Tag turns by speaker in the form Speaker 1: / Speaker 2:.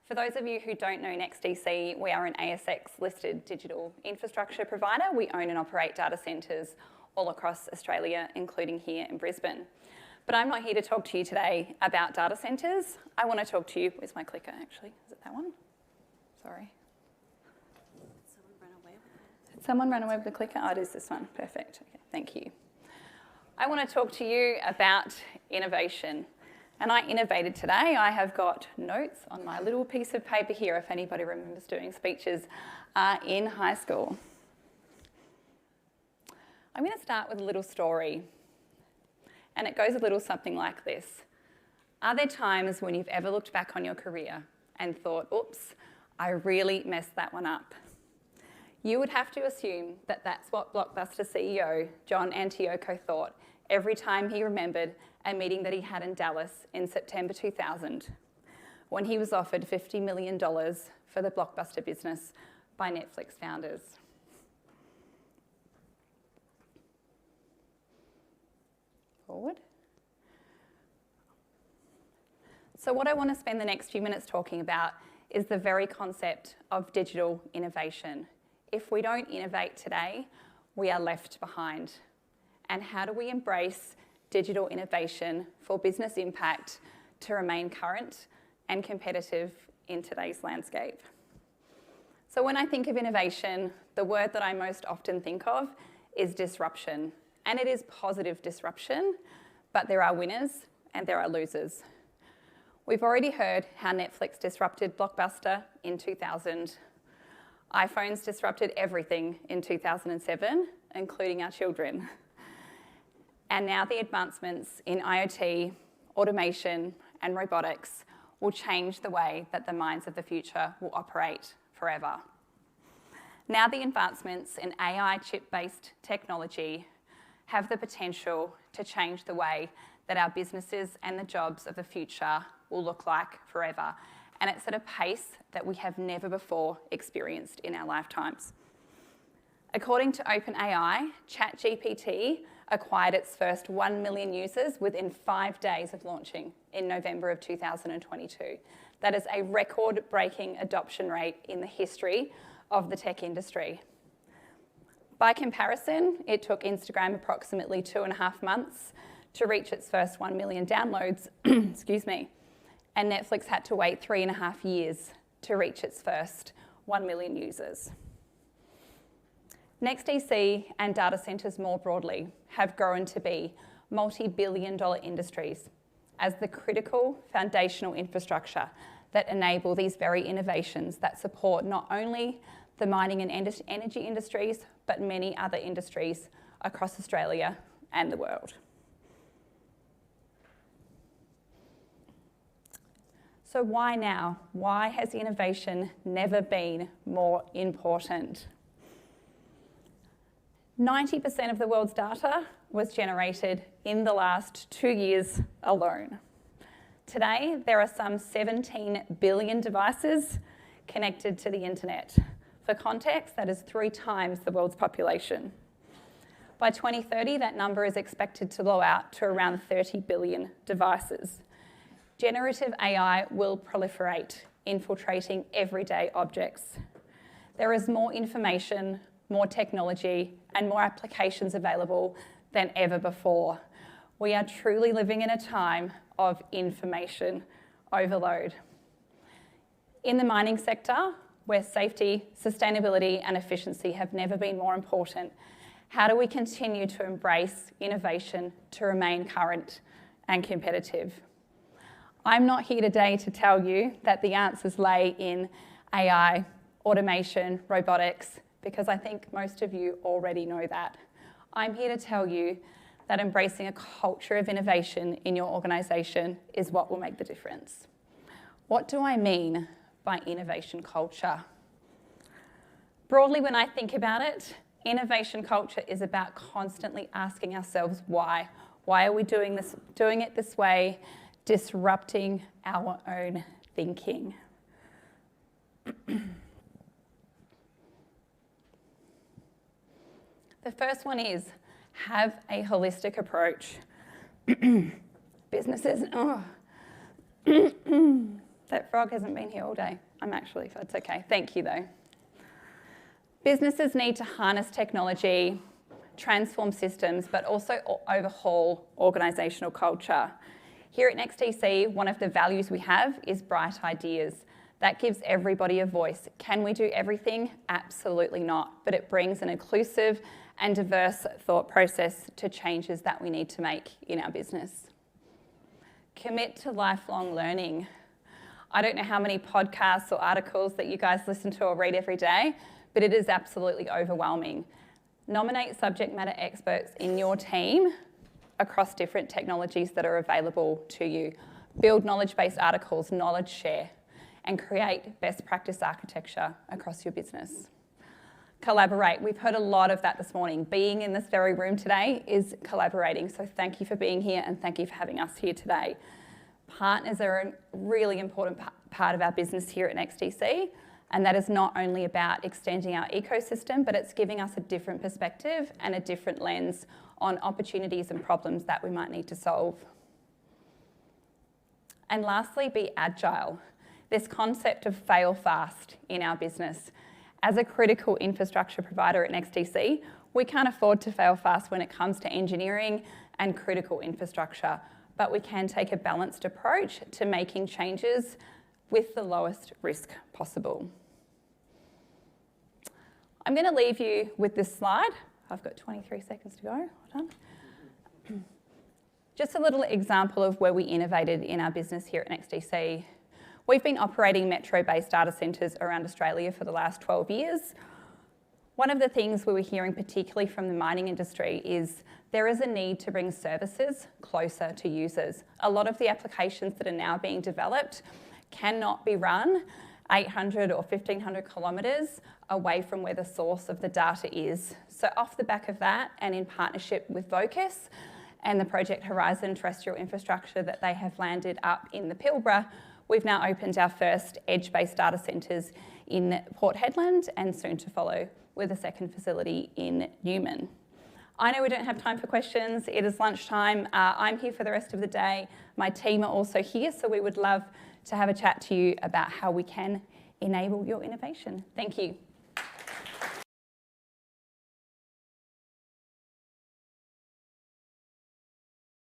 Speaker 1: For those of you who don't know NEXTDC, we are an ASX-listed digital infrastructure provider. We own and operate data centres all across Australia, including here in Brisbane. But I'm not here to talk to you today about data centres. I want to talk to you, where's my clicker actually? Is it that one? Sorry. Did someone run away with the clicker? Oh, it is this one, perfect. Okay, thank you. I want to talk to you about innovation. And I innovated today. I have got notes on my little piece of paper here, if anybody remembers doing speeches in high school. I'm going to start with a little story. And it goes a little something like this. Are there times when you've ever looked back on your career and thought, oops, I really messed that one up? You would have to assume that that's what Blockbuster CEO John Antioco thought every time he remembered a meeting that he had in Dallas in September 2000 when he was offered $50 million for the Blockbuster business by Netflix founders. Forward. So what I want to spend the next few minutes talking about is the very concept of digital innovation. If we don't innovate today, we are left behind. And how do we embrace digital innovation for business impact to remain current and competitive in today's landscape? So when I think of innovation, the word that I most often think of is disruption. And it is positive disruption, but there are winners and there are losers. We've already heard how Netflix disrupted Blockbuster in 2000. iPhones disrupted everything in 2007, including our children. And now the advancements in IoT, automation, and robotics will change the way that the mines of the future will operate forever. Now the advancements in AI chip-based technology have the potential to change the way that our businesses and the jobs of the future will look like forever. And it's at a pace that we have never before experienced in our lifetimes. According to OpenAI, ChatGPT acquired its first 1 million users within 5 days of launching in November of 2022. That is a record-breaking adoption rate in the history of the tech industry. By comparison, it took Instagram approximately 2.5 months to reach its first 1 million downloads, excuse me, and Netflix had to wait 3.5 years to reach its first 1 million users. NEXTDC and data centres more broadly have grown to be multi-billion-dollar industries as the critical foundational infrastructure that enable these very innovations that support not only the mining and energy industries, but many other industries across Australia and the world. So why now? Why has innovation never been more important? 90% of the world's data was generated in the last 2 years alone. Today, there are some 17 billion devices connected to the internet. For context, that is 3 times the world's population. By 2030, that number is expected to blow out to around 30 billion devices. Generative AI will proliferate, infiltrating everyday objects. There is more information, more technology, and more applications available than ever before. We are truly living in a time of information overload. In the mining sector, where safety, sustainability, and efficiency have never been more important, how do we continue to embrace innovation to remain current and competitive? I'm not here today to tell you that the answers lay in AI, automation, robotics, because I think most of you already know that. I'm here to tell you that embracing a culture of innovation in your organisation is what will make the difference. What do I mean by innovation culture? Broadly, when I think about it, innovation culture is about constantly asking ourselves why. Why are we doing it this way, disrupting our own thinking? The first one is have a holistic approach. Businesses, That frog hasn't been here all day. That's okay. Thank you though. Businesses need to harness technology, transform systems, but also overhaul organisational culture. Here at NEXTDC, one of the values we have is bright ideas. That gives everybody a voice. Can we do everything? Absolutely not. But it brings an inclusive and diverse thought process to changes that we need to make in our business. Commit to lifelong learning. I don't know how many podcasts or articles that you guys listen to or read every day, but it is absolutely overwhelming. Nominate subject matter experts in your team across different technologies that are available to you. Build knowledge-based articles, knowledge share, and create best practice architecture across your business. Collaborate. We've heard a lot of that this morning. Being in this very room today is collaborating, so thank you for being here and thank you for having us here today. Partners are a really important part of our business here at NEXTDC, and that is not only about extending our ecosystem, but it's giving us a different perspective and a different lens on opportunities and problems that we might need to solve. And lastly, be agile. This concept of fail fast in our business. As a critical infrastructure provider at NEXTDC, we can't afford to fail fast when it comes to engineering and critical infrastructure, but we can take a balanced approach to making changes with the lowest risk possible. I'm going to leave you with this slide. I've got 23 seconds to go. Hold on. Just a little example of where we innovated in our business here at NEXTDC. We've been operating metro-based data centres around Australia for the last 12 years. One of the things we were hearing particularly from the mining industry is there is a need to bring services closer to users. A lot of the applications that are now being developed cannot be run 800 or 1,500 kilometres away from where the source of the data is. So off the back of that, and in partnership with Vocus and the Project Horizon terrestrial infrastructure that they have landed up in the Pilbara, we've now opened our first edge-based data centres in Port Hedland and soon to follow with a second facility in Newman. I know we don't have time for questions. It is lunchtime. I'm here for the rest of the day. My team are also here, so we would love to have a chat to you about how we can enable your innovation. Thank you.